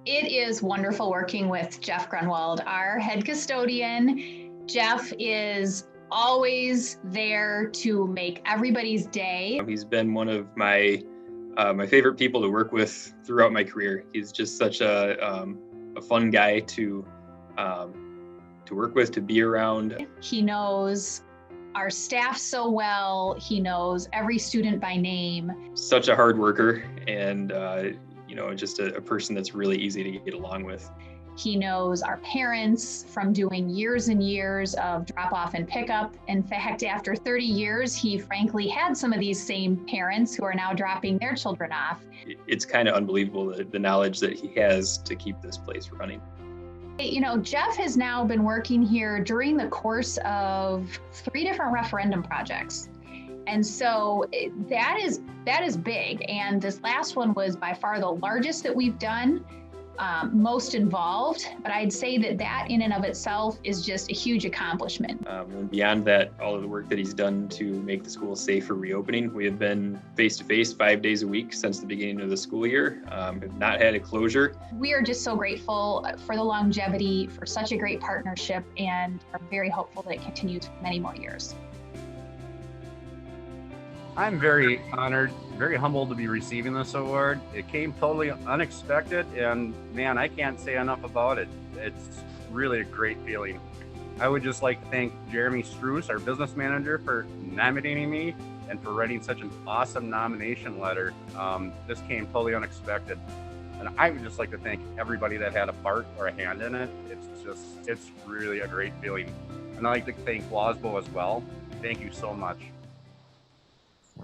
It is wonderful working with Jeff Grunwald, our head custodian. Jeff is always there to make everybody's day. He's been one of my favorite people to work with throughout my career. He's just such a fun guy to work with, to be around. He knows our staff so well. He knows every student by name. Such a hard worker, and just a person that's really easy to get along with. He knows our parents from doing years and years of drop off and pickup. In fact, after 30 years, he frankly had some of these same parents who are now dropping their children off. It's kind of unbelievable, the knowledge that he has to keep this place running. Jeff has now been working here during the course of 3 different referendum projects. And so that is big. And this last one was by far the largest that we've done, most involved. But I'd say that in and of itself is just a huge accomplishment. And beyond that, all of the work that he's done to make the school safe for reopening. We have been face-to-face 5 days a week since the beginning of the school year. Have not had a closure. We are just so grateful for the longevity, for such a great partnership, and are very hopeful that it continues for many more years. I'm very honored, very humbled to be receiving this award. It came totally unexpected, and man, I can't say enough about it. It's really a great feeling. I would just like to thank Jeremy Struss, our business manager, for nominating me and for writing such an awesome nomination letter. This came totally unexpected. And I would just like to thank everybody that had a part or a hand in it. It's really a great feeling. And I'd like to thank WASBO as well. Thank you so much.